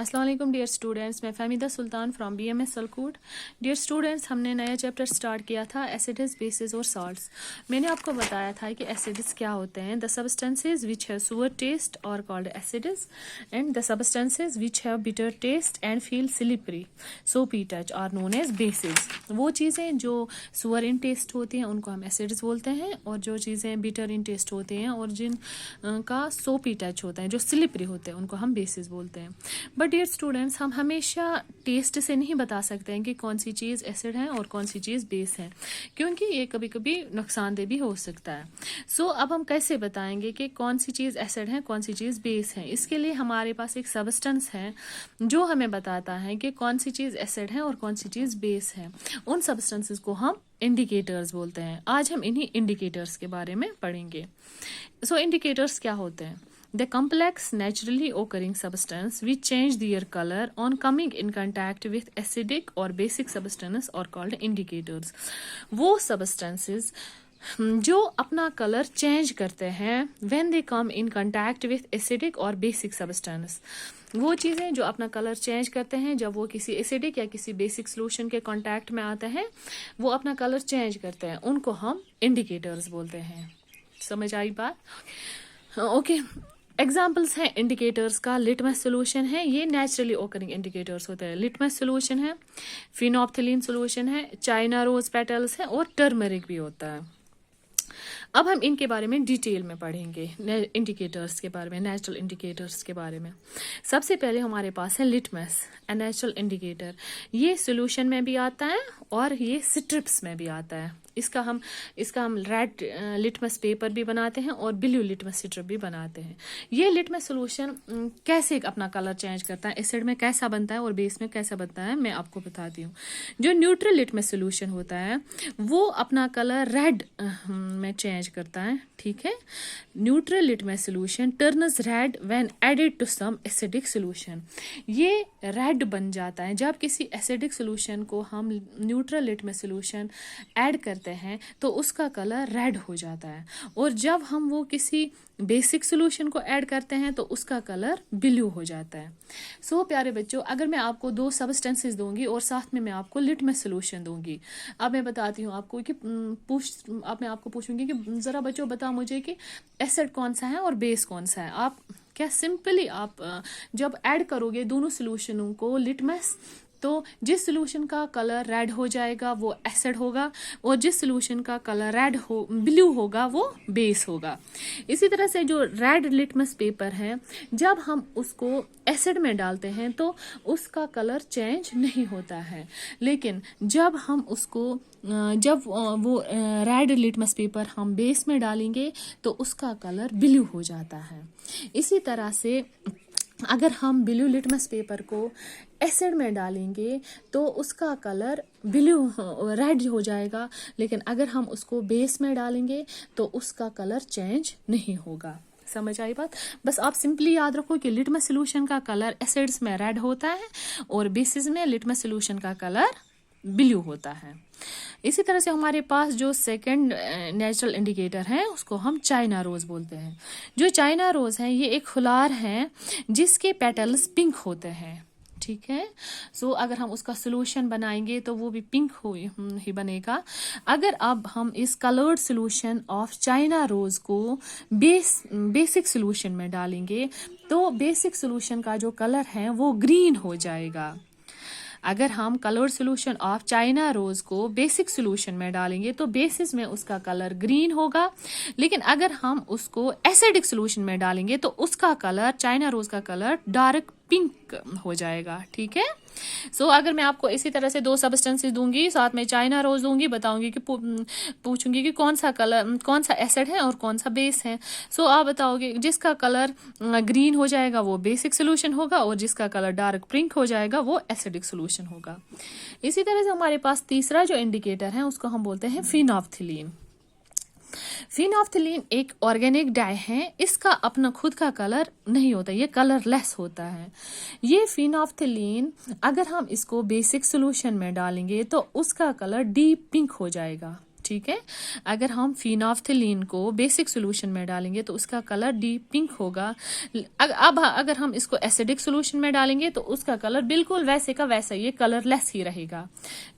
अस्सलाम वालेकुम dear students, मैं फहमीदा सुल्तान फ्रॉम BMS सलकूट। डियर स्टूडेंट्स, हमने नया चैप्टर स्टार्ट किया था एसिड्स, बेसिस और सॉल्ट्स। मैंने आपको बताया था कि एसिड्स क्या होते हैं। The substances which have sour taste are called acids and the substances which have bitter taste and feel slippery soapy touch are known as bases. वो चीज़ें जो सुअर इन टेस्ट होती हैं उनको हम एसिड्स बोलते हैं, और जो चीज़ें बिटर इन टेस्ट होती हैं और जिन का सोपी टच होता है, जो स्लिपरी होते हैं, उनको हम बेसिस बोलते हैं। बट डियर स्टूडेंट्स, हम हमेशा टेस्ट से नहीं बता सकते हैं कि कौन सी चीज़ एसिड है और कौन सी चीज़ बेस है, क्योंकि ये कभी कभी नुकसानदेह भी हो सकता है। सो अब हम कैसे बताएंगे कि कौन सी चीज़ एसिड है, कौन सी चीज़ बेस है। इसके लिए हमारे पास एक सब्सटेंस है जो हमें बताता है कि कौन सी चीज़ एसिड है और कौन सी चीज़ बेस है। उन सब्सटेंसेस को हम इंडिकेटर्स बोलते हैं। आज हम इन्हीं इंडिकेटर्स के बारे में पढ़ेंगे। सो इंडिकेटर्स क्या होते हैं? The complex naturally occurring substance which change their color on coming in contact with acidic or basic substance are called indicators। वो substances जो अपना कलर चेंज करते हैं when they come in contact with acidic or basic substance। वो चीज़ें जो अपना colour change करते हैं जब वो किसी एसिडिक या किसी बेसिक सोल्यूशन के कांटेक्ट में आते हैं, वो अपना कलर चेंज करते हैं, उनको हम इंडिकेटर्स बोलते हैं। समझ आई बात? ओके। एग्जाम्पल्स हैं इंडिकेटर्स का। लिटमस सोल्यूशन है, ये नेचुरली ओकरिंग इंडिकेटर्स होते हैं। लिटमस सोल्यूशन है, फिनोप्थिलीन सोल्यूशन है, चाइना रोज पेटल्स है और टर्मरिक भी होता है। अब हम इनके बारे में डिटेल में पढ़ेंगे, इंडिकेटर्स के बारे में, नेचुरल इंडिकेटर्स के बारे में। सबसे पहले हमारे पास है लिटमस, ए नेचुरल इंडिकेटर। ये सोल्यूशन में भी आता है और ये स्ट्रिप्स में भी आता है। इसका हम रेड लिटमस पेपर भी बनाते हैं और ब्लू लिटमस स्ट्रिप भी बनाते हैं। ये लिटमस सोल्यूशन कैसे अपना कलर चेंज करता है, एसिड में कैसा बनता है और बेस में कैसा बनता है, मैं आपको बताती हूँ। जो न्यूट्रल लिटमस सोल्यूशन होता है वो अपना कलर रेड में चेंज करता है, ठीक है। Neutral litmus solution turns red when added to some acidic solution. ये रेड बन जाता है जब किसी एसिडिक सोल्यूशन को हम न्यूट्रल लिटमस सोल्यूशन ऐड करते हैं तो उसका कलर रेड हो जाता है, और जब हम वो किसी बेसिक सोल्यूशन को ऐड करते हैं तो उसका कलर ब्लू हो जाता है। सो प्यारे बच्चों, अगर मैं आपको दो सब्सटेंसेस दूंगी और साथ में मैं आपको लिटमस सोल्यूशन दूंगी, अब मैं बताती हूँ आपको कि अब मैं आपको पूछूंगी कि जरा बच्चों बताओ मुझे कि एसिड कौन सा है और बेस कौन सा है। आप क्या सिंपली आप जब ऐड करोगे दोनों सोल्यूशनों को लिटमस, तो जिस सोल्यूशन का कलर रेड हो जाएगा वो एसिड होगा, और जिस सोल्यूशन का कलर ब्लू होगा वो बेस होगा। इसी तरह से जो रेड लिटमस पेपर है, जब हम उसको एसिड में डालते हैं तो उसका कलर चेंज नहीं होता है, लेकिन जब वो रेड लिटमस पेपर हम बेस में डालेंगे तो उसका कलर ब्लू हो जाता है। इसी तरह से अगर हम ब्लू लिटमस पेपर को एसिड में डालेंगे तो उसका कलर रेड हो जाएगा, लेकिन अगर हम उसको बेस में डालेंगे तो उसका कलर चेंज नहीं होगा। समझ आई बात? बस आप सिंपली याद रखो कि लिटमस सोल्यूशन का कलर एसिड्स में रेड होता है और बेसिस में लिटमस सोल्यूशन का कलर ब्लू होता है। इसी तरह से हमारे पास जो सेकंड नेचुरल इंडिकेटर है उसको हम चाइना रोज बोलते हैं। जो चाइना रोज है ये एक फुलार है जिसके पेटल्स पिंक होते हैं, ठीक है। सो अगर हम उसका सोल्यूशन बनाएंगे तो वो भी पिंक ही बनेगा। अगर अब हम इस coloured solution of China rose को बेसिक सोल्यूशन में डालेंगे तो बेसिक सोल्यूशन का जो कलर है वो ग्रीन हो जाएगा। अगर हम coloured solution of China rose को बेसिक सोल्यूशन में डालेंगे तो बेसिस में उसका कलर ग्रीन होगा, लेकिन अगर हम उसको एसिडिक सोल्यूशन में डालेंगे तो उसका कलर, चाइना रोज का कलर, डार्क पिंक हो जाएगा, ठीक है। सो अगर मैं आपको इसी तरह से दो सब्सटेंसेस दूंगी, साथ में चाइना रोज दूंगी, बताऊंगी कि पूछूंगी कि कौन सा एसिड है और कौन सा बेस है। सो आप बताओगे जिसका कलर ग्रीन हो जाएगा वो बेसिक सोल्यूशन होगा, और जिसका कलर डार्क पिंक हो जाएगा वो एसिडिक सोल्यूशन होगा। इसी तरह से हमारे पास तीसरा जो इंडिकेटर है उसको हम बोलते हैं फिनोप्थिलीन। फिनोप्थिलीन एक ऑर्गेनिक डाई है, इसका अपना खुद का कलर नहीं होता, ये कलरलेस होता है। ये फिनोप्थिलीन अगर हम इसको बेसिक सोल्यूशन में डालेंगे तो उसका कलर डीप पिंक हो जाएगा, ठीक है। अगर हम फिनोल्फथलीन को बेसिक सोल्यूशन में डालेंगे तो उसका कलर डीप पिंक होगा। अब अगर हम इसको एसिडिक सोल्यूशन में डालेंगे तो उसका कलर बिल्कुल वैसे का वैसा ही कलरलेस ही रहेगा,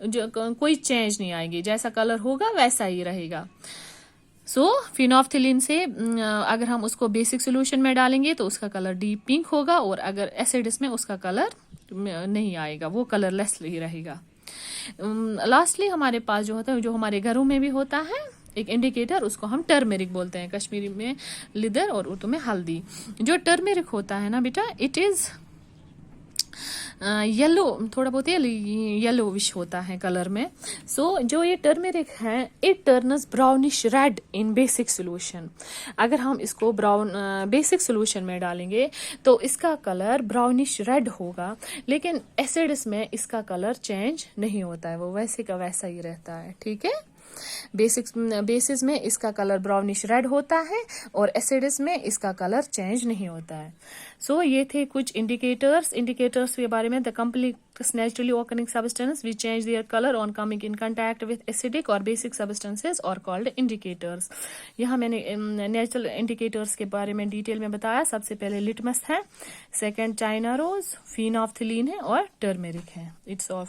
जो कोई चेंज नहीं आएगी, जैसा कलर होगा वैसा ही रहेगा। सो फिनोल्फथलीन से अगर हम उसको बेसिक सोल्यूशन में डालेंगे तो उसका कलर डीप पिंक होगा, और अगर एसिड्स में उसका कलर नहीं आएगा, वो कलरलेस ही रहेगा। लास्टली हमारे पास जो होता है, जो हमारे घरों में भी होता है एक इंडिकेटर, उसको हम टर्मेरिक बोलते हैं, कश्मीरी में लिदर और उर्दू में हल्दी। जो टर्मेरिक होता है ना बेटा, इट इज येलो, थोड़ा बहुत येलोविश होता है कलर में। सो जो ये टर्मेरिक है, it turns brownish red in basic solution. अगर हम इसको बेसिक सोल्यूशन में डालेंगे तो इसका कलर ब्राउनिश रेड होगा, लेकिन एसिड्स में इसका कलर चेंज नहीं होता है, वो वैसे का वैसा ही रहता है। ठीक है, बेसिस में इसका कलर ब्राउनिश रेड होता है और एसिड्स में इसका कलर चेंज नहीं होता है। सो ये थे कुछ इंडिकेटर्स के बारे में। The complex naturally occurring substance which change their color on coming in contact with acidic or basic substances are called indicators। यहाँ मैंने नेचुरल इंडिकेटर्स के बारे में डिटेल में बताया। सबसे पहले लिटमस है, सेकंड चाइना रोज, फिनोल्फथलीन है और टर्मेरिक है। It's all.